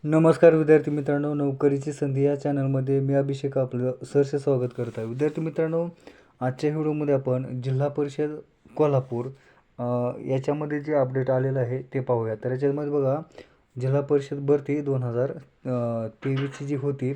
नमस्कार विद्यार्थी मित्रांनो, नोकरीची संधी या चॅनलमध्ये मी अभिषेक आपलं सहर्ष स्वागत करत आहे. विद्यार्थी मित्रांनो, आजच्या व्हिडिओमध्ये आपण जिल्हा परिषद कोल्हापूर याच्यामध्ये जे अपडेट आलेलं आहे ते पाहूया. तर याच्यामध्ये बघा, जिल्हा परिषद भरती 2023ची जी होती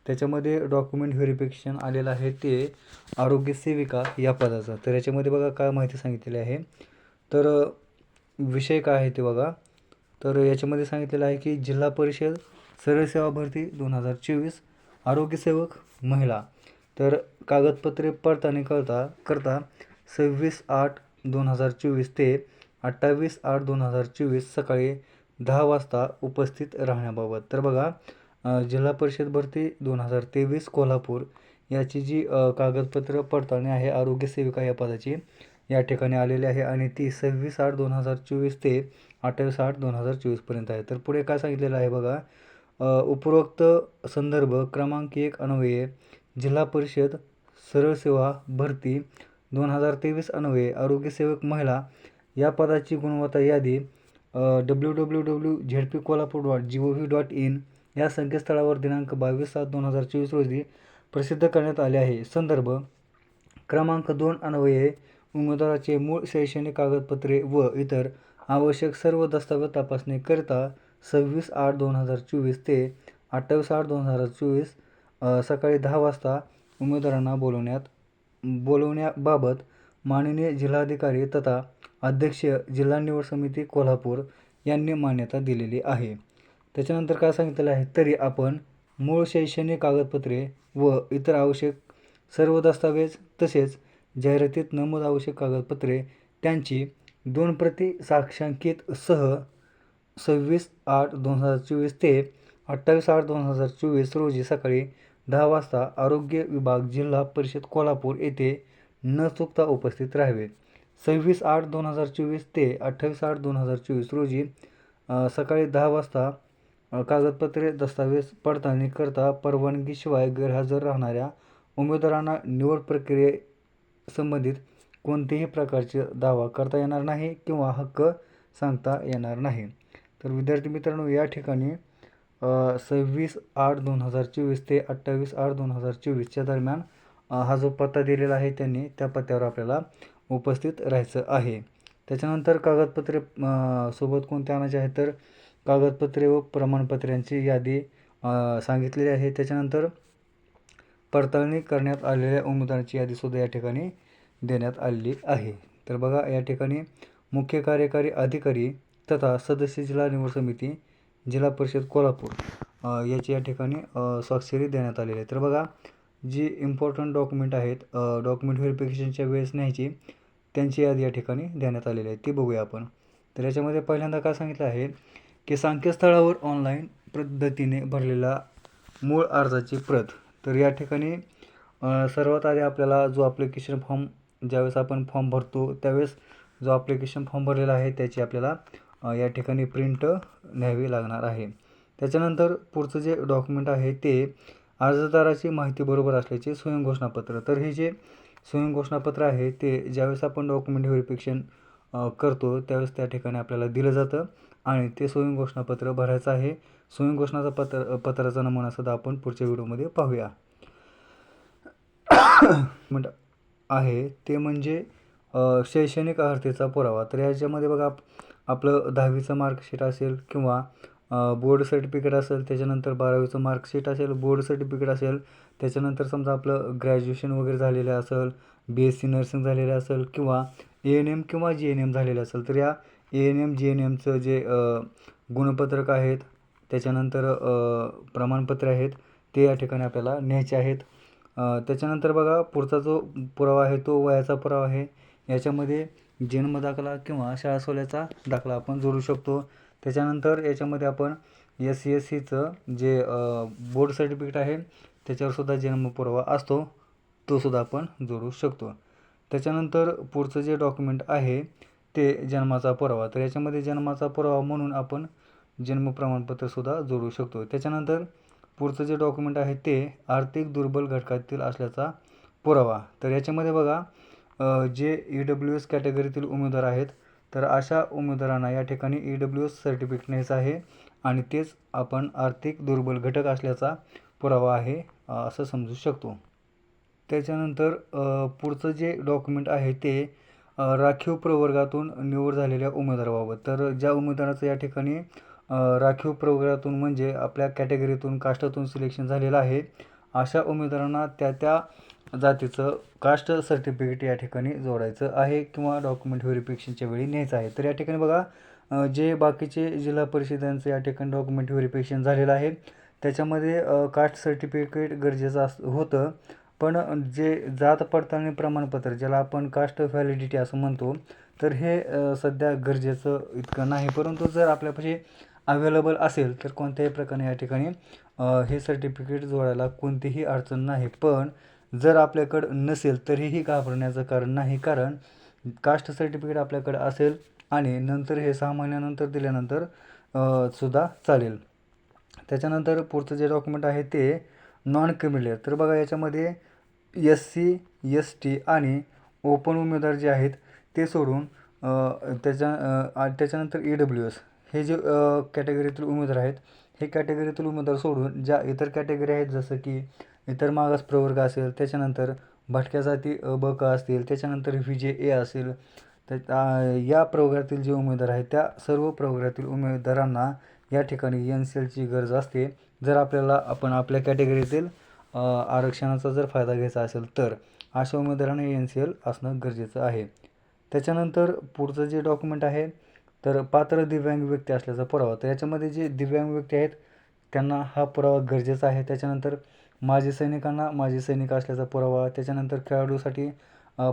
त्याच्यामध्ये डॉक्युमेंट व्हेरिफिकेशन आलेलं आहे ते आरोग्य सेविका या पदाचा. तर याच्यामध्ये बघा काय माहिती सांगितलेली आहे. तर विषय काय आहे ते बघा. तर याच्यामध्ये सांगितलेलं आहे की जिल्हा परिषद सरळ सेवा भरती 2024 आरोग्यसेवक महिला. तर कागदपत्रे पडताळणी करता 26/8/2024 ते 28/8/2024 सकाळी 10 वाजता उपस्थित राहण्याबाबत. तर बघा, जिल्हा परिषद भरती 2023 कोल्हापूर याची जी कागदपत्र पडताळणी आहे आरोग्य सेविका या पदाची या ठिकाणी आलेली आहे आणि ती 26/8/2024 ते 28/8/2024 पर्यंत आहे. तर पुढे काय सांगितलेलं आहे बघा, उपरोक्त संदर्भ क्रमांक 1 अन्वये जिल्हा परिषद सरळ सेवा भरती 2023 अन्वये आरोग्यसेवक महिला या पदाची गुणवत्ता यादी www.zpkolhapur.gov.in या संकेतस्थळावर दिनांक 22/7/2024 रोजी प्रसिद्ध करण्यात आले आहे. संदर्भ क्रमांक 2 अन्वये उमेदवाराचे मूळ शैक्षणिक कागदपत्रे व इतर आवश्यक सर्व दस्तावेज तपासणीकरिता 26/8/2024 ते 28/8/2024 सकाळी 10 वाजता उमेदवारांना बोलवण्याबाबत माननीय जिल्हाधिकारी तथा अध्यक्ष जिल्हा निवड समिती कोल्हापूर यांनी मान्यता दिलेली आहे. त्याच्यानंतर काय सांगितलेलं आहे, तरी आपण मूळ शैक्षणिक कागदपत्रे व इतर आवश्यक सर्व दस्तावेज तसेच जाहिरातीत नमूद आवश्यक कागदपत्रे त्यांची 2 प्रती साक्षांकित सह 26/8/2024 ते 28/8/2024 रोजी सकाळी 10 वाजता आरोग्य विभाग जिल्हा परिषद कोल्हापूर येथे न चुकता उपस्थित राहावे. 26/8/2024 ते 28/8/2024 रोजी सकाळी 10 वाजता कागदपत्रे दस्तावेज पडताळणी करता परवानगीशिवाय गैरहजर राहणाऱ्या उमेदवारांना निवड प्रक्रियेसंबंधित कोणत्याही प्रकारचे दावा करता येणार नाही किंवा हक्क सांगता येणार नाही. तर विद्यार्थी मित्रांनो, या ठिकाणी 26/8/2024 ते 28/8/2024च्या दरम्यान हा जो पत्ता दिलेला आहे त्यांनी त्या पत्त्यावर आपल्याला उपस्थित राहायचं आहे. त्याच्यानंतर कागदपत्रे सोबत कोणते आणायचे आहे, तर कागदपत्रे व प्रमाणपत्रांची यादी सांगितलेली आहे. त्याच्यानंतर पडताळणी करण्यात आलेल्या उमेदवारांची यादीसुद्धा या ठिकाणी देण्यात आलेली आहे. तर बघा, या ठिकाणी मुख्य कार्यकारी अधिकारी तथा सदस्य जिल्हा निवड समिती जिल्हा परिषद कोल्हापूर याची या ठिकाणी स्वाक्षरी देण्यात आलेली आहे. तर बघा, जी इम्पॉर्टंट डॉक्युमेंट आहेत डॉक्युमेंट व्हेरिफिकेशनच्या वेळेस न्यायची त्यांची यादी या ठिकाणी देण्यात आलेली आहे, ती बघूया आपण. तर याच्यामध्ये पहिल्यांदा काय सांगितलं आहे की संकेतस्थळावर ऑनलाईन पद्धतीने भरलेला मूळ अर्जाची प्रत. तर या ठिकाणी सर्वात आधी आपल्याला जो ॲप्लिकेशन फॉर्म ज्यावेळेस आपण फॉर्म भरतो त्यावेळेस जो ॲप्लिकेशन फॉर्म भरलेला आहे त्याची आपल्याला या ठिकाणी प्रिंट न्यावी लागणार आहे. त्याच्यानंतर पुढचं जे डॉक्युमेंट आहे ते अर्जदाराची माहिती बरोबर असल्याचे स्वयंघोषणापत्र. तर हे जे स्वयंघोषणापत्र आहे ते ज्यावेळेस आपण डॉक्युमेंट व्हेरिफिकेशन करतो त्यावेळेस त्या ठिकाणी आपल्याला दिलं जातं आणि ते स्वयंघोषणापत्र भरायचं आहे. स्वयंघोषणाचा पत्राचा नमुनासुद्धा आपण पुढच्या व्हिडिओमध्ये पाहूया. आहे ते म्हणजे शैक्षणिक अर्हतेचा पुरावा. तर याच्यामध्ये बघा, आपलं 10वीचं मार्कशीट असेल किंवा बोर्ड सर्टिफिकेट असेल, त्याच्यानंतर 12वीचं मार्कशीट असेल, बोर्ड सर्टिफिकेट असेल, त्याच्यानंतर समजा आपलं ग्रॅज्युएशन वगैरे झालेलं असेल, BSc नर्सिंग झालेलं असेल किंवा ANM किंवा GNM झालेलं असेल, तर या ANM GNMचं जे गुणपत्रक आहेत त्याच्यानंतर प्रमाणपत्र आहेत ते या ठिकाणी आपल्याला न्यायचे आहेत. त्याच्यानंतर बघा, पुढचा जो पुरावा आहे तो वयाचा पुरावा आहे. याच्यामध्ये जन्मदाखला किंवा शाळा सोडल्याचा दाखला आपण जोडू शकतो. त्याच्यानंतर याच्यामध्ये आपण SCSCचं जे बोर्ड सर्टिफिकेट आहे त्याच्यावरसुद्धा जन्म पुरावा असतो, तो सुद्धा आपण जोडू शकतो. त्याच्यानंतर पुढचं जे डॉक्युमेंट आहे ते जन्माचा पुरावा. तर याच्यामध्ये जन्माचा पुरावा म्हणून आपण जन्म प्रमाणपत्रसुद्धा जोडू शकतो. त्याच्यानंतर पुढचं जे डॉक्युमेंट आहे ते आर्थिक दुर्बल घटकातील असल्याचा पुरावा. तर याच्यामध्ये बघा, जे EWS कॅटेगरीतील उमेदवार आहेत तर अशा उमेदवारांना या ठिकाणी EWS सर्टिफिकेट न्यायचं आहे आणि तेच आपण आर्थिक दुर्बल घटक असल्याचा पुरावा आहे असं समजू शकतो. त्याच्यानंतर पुढचं जे डॉक्युमेंट आहे ते राखीव प्रवर्गातून निवड झालेल्या उमेदवाराबाबत. तर ज्या उमेदवाराचं या ठिकाणी राखीव प्रवर्गातून म्हणजे आपल्या कॅटेगरीतून कास्टातून सिलेक्शन झालेलं आहे, अशा उमेदवारांना त्या जातीचं कास्ट सर्टिफिकेट या ठिकाणी जोडायचं आहे किंवा डॉक्युमेंट व्हेरिफिकेशनच्या वेळी न्यायचं आहे. तर या ठिकाणी बघा जे बाकीचे जिल्हा परिषदांचं या ठिकाणी डॉक्युमेंट व्हेरिफिकेशन झालेलं आहे त्याच्यामध्ये कास्ट सर्टिफिकेट गरजेचं होतं. पण जे जात पडताळणी प्रमाणपत्र ज्याला आपण कास्ट व्हॅलिडिटी असं म्हणतो, तर हे सध्या गरजेचं इतकं नाही. परंतु जर आपल्यापाशी अवेलेबल असेल तर कोणत्याही प्रकारे या ठिकाणी हे सर्टिफिकेट जोडायला कोणतीही अडचण नाही. पण जर आपल्याकडं नसेल तरीही घाबरण्याचं कारण नाही, कारण कास्ट सर्टिफिकेट आपल्याकडे असेल आणि नंतर हे 6 महिन्यानंतर दिल्यानंतर सुद्धा चालेल. त्याच्यानंतर पुढचं जे डॉक्युमेंट आहे ते नॉन क्रिमिनल. तर बघा याच्यामध्ये SC, ST आणि ओपन उमेदवार जे आहेत ते सोडून त्याच्यानंतर EWS हे जे कॅटेगरीतील उमेदवार आहेत, हे कॅटेगरीतील उमेदवार सोडून ज्या इतर कॅटेगरी आहेत जसं की इतर मागास प्रवर्ग असेल, त्याच्यानंतर भटक्या जाती ब क असतील, त्याच्यानंतर VJA असेल, तर या प्रवर्गातील जे उमेदवार आहेत त्या सर्व प्रवर्गातील उमेदवारांना या ठिकाणी NCLची गरज असते. जर आपण आपल्या कॅटेगरीतील आरक्षणाचा जर फायदा घ्यायचा असेल तर अशा उमेदवारांना NCL असणं गरजेचं आहे. त्याच्यानंतर पुढचं जे डॉक्युमेंट आहे तर पात्र दिव्यांग व्यक्ती असल्याचा पुरावा. तर याच्यामध्ये जे दिव्यांग व्यक्ती आहेत त्यांना हा पुरावा गरजेचा आहे. त्याच्यानंतर माजी सैनिकांना माजी सैनिक असल्याचा पुरावा. त्याच्यानंतर खेळाडूसाठी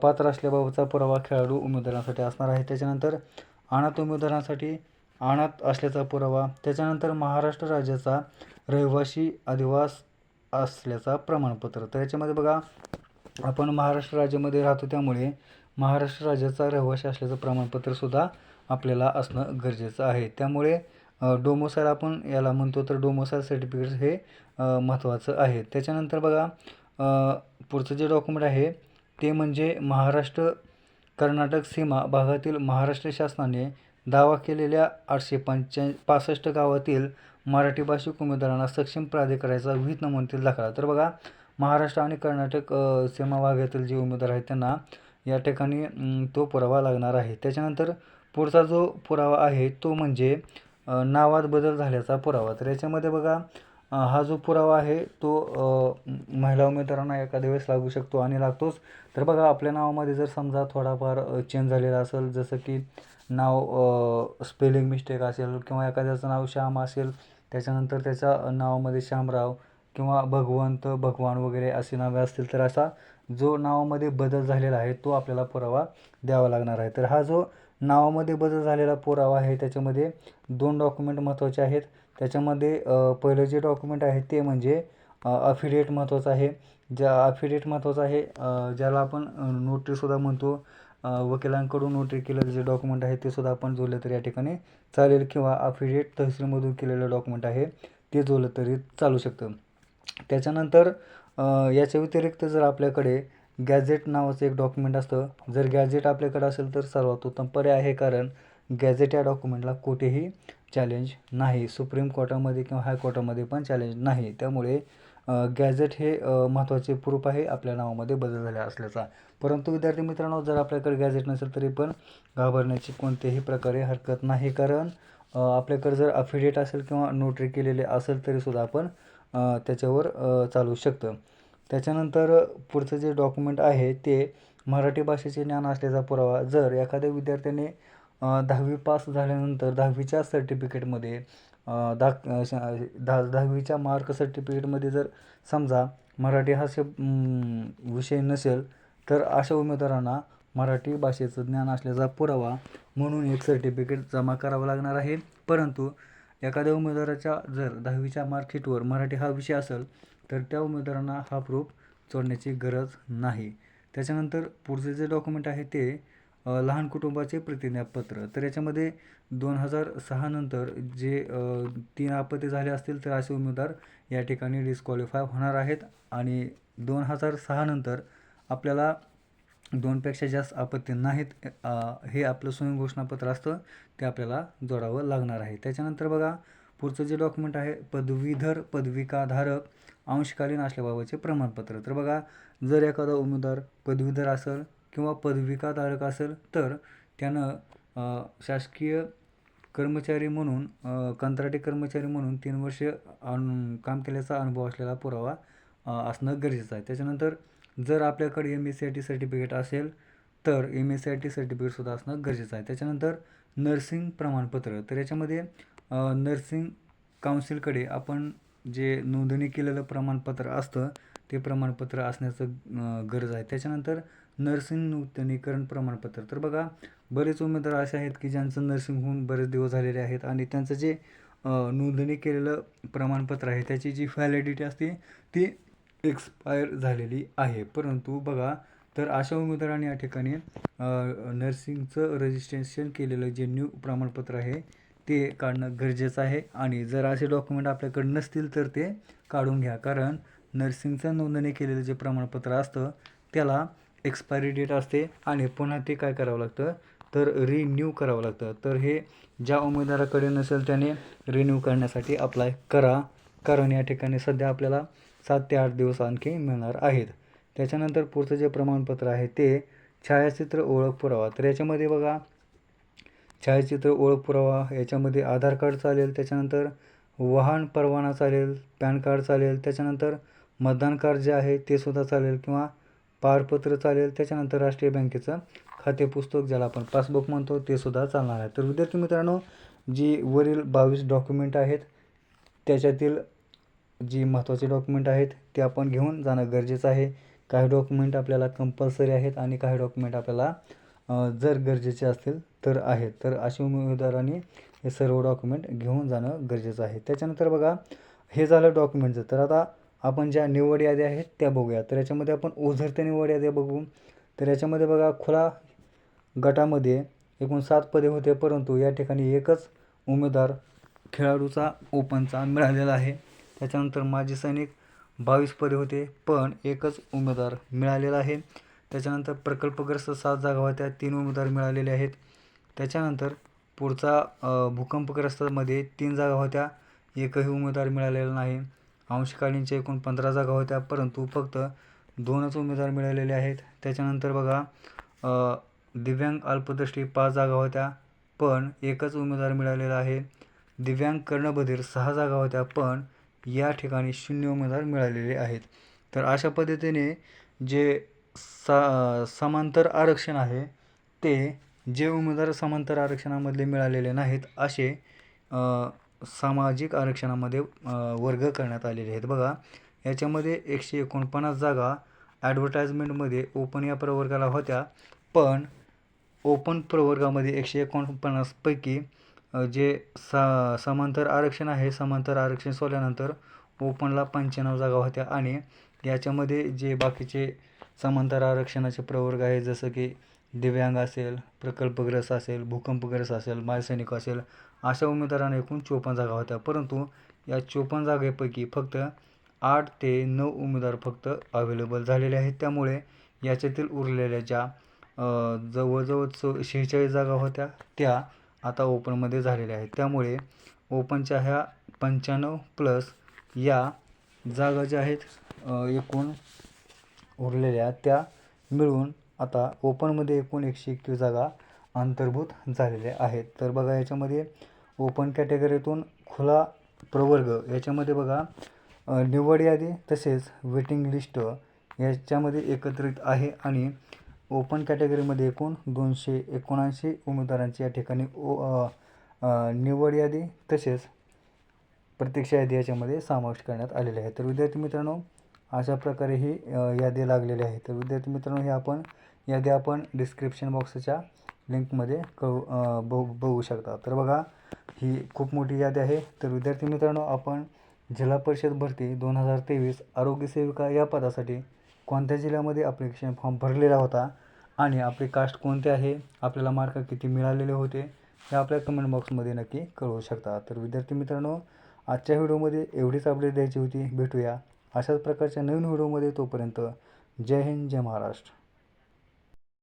पात्र असल्याबाबतचा पुरावा खेळाडू उमेदवारांसाठी असणार आहे. त्याच्यानंतर अनाथ उमेदवारांसाठी अनाथ असल्याचा पुरावा. त्याच्यानंतर महाराष्ट्र राज्याचा रहिवासी अधिवास असल्याचा प्रमाणपत्र. तर याच्यामध्ये बघा आपण महाराष्ट्र राज्यामध्ये राहतो त्यामुळे महाराष्ट्र राज्याचा रहिवासी असल्याचं प्रमाणपत्रसुद्धा आपल्याला असणं गरजेचं आहे. त्यामुळे डोमोसाईल आपण याला म्हणतो, तर डोमोसाईल सर्टिफिकेट हे महत्त्वाचं आहे. त्याच्यानंतर बघा पुढचं जे डॉक्युमेंट आहे ते म्हणजे महाराष्ट्र कर्नाटक सीमा भागातील महाराष्ट्र शासनाने दावा केलेल्या 865 गावातील मराठी भाषिक उमेदवारांना सक्षम प्राधिकरणाचा विहित नमुन्यातील दाखला. तर बघा महाराष्ट्र आणि कर्नाटक सीमा भागातील जे उमेदवार आहेत त्यांना या ठिकाणी तो पुरावा लागणार आहे. त्याच्यानंतर पुढचा जो पुरावा आहे तो म्हणजे नावात बदल झाल्याचा पुरावा. तर याच्यामध्ये बघा हा जो पुरावा आहे तो महिला उमेदवारांना एखाद्या वेळेस लागू शकतो आणि लागतोच. तर बघा आपल्या नावामध्ये जर समजा थोडाफार चेंज झालेला असेल, जसं की नाव स्पेलिंग मिस्टेक असेल किंवा एखाद्याचं नाव श्याम असेल त्याच्यानंतर त्याच्या नावामध्ये श्यामराव किंवा भगवंत, भगवान वगैरे अशी नावे असतील, तर असा जो नावामध्ये बदल झालेला आहे तो आपल्याला पुरावा द्यावा लागणार आहे. तर हा जो नावामध्ये बदल झालेला पुरावा आहे त्याच्यामध्ये 2 डॉक्युमेंट महत्त्वाचे आहेत. त्याच्यामध्ये पहिलं जे डॉक्युमेंट आहे ते म्हणजे अफिडेविट महत्त्वाचं आहे. अफिडेविट महत्त्वाचं आहे, ज्याला आपण नोटरीसुद्धा म्हणतो. वकिलांकडून नोटरी केलेलं जे डॉक्युमेंट आहे ते सुद्धा आपण जोडलं तरी या ठिकाणी चालेल किंवा अफिडेविट तहसीलमधून केलेलं डॉक्युमेंट आहे ते जोडलं तरी चालू शकतं. त्याच्यानंतर याच्या व्यतिरिक्त जर आपल्याकडे गॅझेट नावाचं एक डॉक्युमेंट असतं, जर गॅझेट आपल्याकडे असेल तर सर्वात उत्तम पर्याय आहे, कारण गॅझेट या डॉक्युमेंटला कुठेही चॅलेंज नाही. सुप्रीम कोर्टामध्ये किंवा हायकोर्टामध्ये पण चॅलेंज नाही. त्यामुळे गॅझेट हे महत्त्वाचे प्रूफ आहे आपल्या नावामध्ये बदल झाला असल्याचा. परंतु विद्यार्थी मित्रांनो, जर आपल्याकडे गॅझेट नसेल तरी पण घाबरण्याची कोणत्याही प्रकारे हरकत नाही, कारण आपल्याकडे जर अफिडेविट असेल किंवा नोटरी केलेले असेल तरीसुद्धा आपण त्याच्यावर चालू शकतं. त्याच्यानंतर पुढचं जे डॉक्युमेंट आहे ते मराठी भाषेचे ज्ञान असल्याचा पुरावा. जर एखाद्या विद्यार्थ्याने 10वी पास झाल्यानंतर 10वीच्या सर्टिफिकेटमध्ये 10वीच्या मार्क सर्टिफिकेटमध्ये जर समजा मराठी हा विषय नसेल, तर अशा उमेदवारांना मराठी भाषेचं ज्ञान असल्याचा पुरावा म्हणून एक सर्टिफिकेट जमा करावं लागणार आहे. परंतु एखाद्या उमेदवाराच्या जर 10वीच्या मार्कशीटवर मराठी हा विषय असेल तर त्या उमेदवारांना हा प्रूफ जोडण्याची गरज नाही. त्याच्यानंतर पुढचे जे डॉक्युमेंट आहे ते लहान कुटुंबाचे प्रतिज्ञापत्र. तर याच्यामध्ये 2006 नंतर जे 3 अपत्ये झाले असतील तर असे उमेदवार या ठिकाणी डिस्क्वालिफाय होणार आहेत आणि 2006 नंतर आपल्याला 2पेक्षा जास्त अपत्ये नाहीत हे आपलं स्वयं घोषणापत्र असतं ते आपल्याला जोडावं लागणार आहे. त्याच्यानंतर बघा पुढचं जे डॉक्युमेंट आहे पदवीधर पदविकाधारक अंशकालीन असल्याबाबतचे प्रमाणपत्र. तर बघा, जर एखादा उमेदवार पदवीधर असेल किंवा पदविकाधारक असेल तर त्यानं शासकीय कर्मचारी म्हणून कंत्राटी कर्मचारी म्हणून 3 वर्ष काम केल्याचा अनुभव असलेला पुरावा असणं गरजेचं आहे. त्याच्यानंतर जर आपल्याकडे MSc सर्टिफिकेट असेल तर MSc सर्टिफिकेटसुद्धा असणं गरजेचं आहे. त्याच्यानंतर नर्सिंग प्रमाणपत्र. तर याच्यामध्ये नर्सिंग काउन्सिलकडे आपण जे नोंदणी केलेलं प्रमाणपत्र असतं ते प्रमाणपत्र असण्याचं गरज आहे. त्याच्यानंतर नर्सिंग नूतनीकरण प्रमाणपत्र. तर बघा, बरेच उमेदवार असे आहेत की ज्यांचं नर्सिंग होऊन बरेच दिवस झालेले आहेत आणि त्यांचं जे नोंदणी केलेलं प्रमाणपत्र आहे त्याची जी व्हॅलिडिटी असते ती एक्सपायर झालेली आहे. परंतु बघा, तर अशा उमेदवारांनी या ठिकाणी नर्सिंगचं रजिस्ट्रेशन केलेलं जे न्यू प्रमाणपत्र आहे ते काढणं गरजेचं आहे. आणि जर असे डॉक्युमेंट आपल्याकडे नसतील तर ते काढून घ्या, कारण नर्सिंगचं नोंदणी केलेलं जे प्रमाणपत्र असतं त्याला एक्सपायरी डेट असते आणि पुन्हा ते काय करावं लागतं तर रिन्यू करावं लागतं. तर हे ज्या उमेदवाराकडे नसेल त्याने रिन्यू करण्यासाठी अप्लाय करा, कारण या ठिकाणी सध्या आपल्याला 7 ते 8 दिवस आणखी मिळणार आहेत. त्याच्यानंतर पुढचं जे प्रमाणपत्र आहे ते छायाचित्र ओळख पुरावा. तर याच्यामध्ये बघा, छायाचित्र ओळख पुरावा याच्यामध्ये आधार कार्ड चालेल, त्याच्यानंतर वाहन परवाना चालेल, पॅन कार्ड चालेल, त्याच्यानंतर मतदान कार्ड जे आहे ते सुद्धा चालेल किंवा पारपत्र चालेल, त्याच्यानंतर राष्ट्रीय बँकेचं खाते पुस्तक ज्याला आपण पासबुक म्हणतो ते सुद्धा चालणार आहे. तर विद्यार्थी मित्रांनो, जी वरील 22 डॉक्युमेंट आहेत त्याच्यातील जी महत्त्वाचे डॉक्युमेंट आहेत ते आपण घेऊन जाणं गरजेचं आहे. काही डॉक्युमेंट आपल्याला कंपल्सरी आहेत आणि काही डॉक्युमेंट आपल्याला जर गरजेचे असतील तर आहेत. तर अशा उमेदवारांनी हे सर्व डॉक्युमेंट घेऊन जाणं गरजेचं आहे. त्याच्यानंतर बघा, हे झालं डॉक्युमेंटचं. तर आता आपण ज्या निवड याद्या आहेत त्या बघूया. तर याच्यामध्ये आपण ओझरत्या निवड याद्या बघू. तर याच्यामध्ये बघा, खुला गटामध्ये एकूण 7 पदे होते, परंतु या ठिकाणी एकच उमेदवार खेळाडूचा ओपनचा मिळालेला आहे. त्याच्यानंतर माजी सैनिक 22 पदे होते पण एकच उमेदवार मिळालेला आहे. त्याच्यानंतर प्रकल्पग्रस्त 7 जागा होत्या, 3 उमेदवार मिळालेले आहेत. त्याच्यानंतर पुढचा भूकंपग्रस्तमध्ये 3 जागा होत्या, एकही उमेदवार मिळालेला नाही. अंशकालीनच्या एकूण 15 जागा होत्या, परंतु फक्त 2च उमेदवार मिळालेले आहेत. त्याच्यानंतर बघा, दिव्यांग अल्पदृष्टी 5 जागा होत्या पण एकच उमेदवार मिळालेला आहे. दिव्यांग कर्णबधिर 6 जागा होत्या पण या ठिकाणी 0 उमेदवार मिळालेले आहेत. तर अशा पद्धतीने जे समांतर आरक्षण आहे ते जे उमेदवार समांतर आरक्षणामधले मिळालेले नाहीत असे सामाजिक आरक्षणामध्ये वर्ग करण्यात आलेले आहेत. बघा, याच्यामध्ये 149 जागा ॲडव्हर्टाइजमेंटमध्ये ओपन या प्रवर्गाला होत्या, पण ओपन प्रवर्गामध्ये 149 पैकी जे समांतर आरक्षण आहे, समांतर आरक्षण सोडल्यानंतर ओपनला 95 जागा होत्या आणि याच्यामध्ये जे बाकीचे समांतर आरक्षणाचे प्रवर्ग आहे जसं की दिव्यांग असेल, प्रकल्पग्रस्त असेल, भूकंपग्रस्त असेल, मालसैनिक असेल, अशा उमेदवारांना एकूण 54 जागा होत्या. परंतु या 54 जागेपैकी फक्त 8 ते 9 उमेदवार फक्त अवेलेबल झालेले आहेत. त्यामुळे याच्यातील उरलेल्या ज्या जवळजवळ 46 जागा होत्या त्या आता ओपनमध्ये झालेल्या आहेत. त्यामुळे ओपनच्या ह्या 95 प्लस या जागा ज्या आहेत एकूण उरलेल्या त्या मिळून आता ओपनमध्ये एकूण 121 जागा अंतर्भूत झालेल्या आहेत. तर बघा, याच्यामध्ये ओपन कॅटेगरीतून खुला प्रवर्ग याच्यामध्ये बघा, निवड यादी तसेच वेटिंग लिस्ट याच्यामध्ये एकत्रित आहे आणि ओपन कॅटेगरीमध्ये एकूण 279 उमेदवारांची या ठिकाणी निवड यादी तसेच प्रतीक्षा यादी याच्यामध्ये समाविष्ट करण्यात आलेले आहे. तर विद्यार्थी मित्रांनो, अशा प्रकारे ही यादी लागलेली आहे. तर विद्यार्थी मित्रांनो, हे आपण यादी आपण डिस्क्रिप्शन बॉक्सच्या लिंकमध्ये बघू शकता. तर बघा, ही खूप मोठी यादी आहे. तर विद्यार्थी मित्रांनो, आपण जिल्हा परिषद भरती 2023 आरोग्य सेविका या पदासाठी कोणत्या जिल्ह्यामध्ये ॲप्लिकेशन फॉर्म भरलेला होता आणि आपली कास्ट कोणते आहे, आपल्याला मार्क किती मिळालेले होते हे आपल्या कमेंट बॉक्समध्ये नक्की कळवू शकता. तर विद्यार्थी मित्रांनो, आजच्या व्हिडिओमध्ये एवढीच अपडेट द्यायची होती. भेटूया अशाच प्रकारच्या नवीन व्हिडिओमध्ये. तोपर्यंत जय हिंद, जय महाराष्ट्र.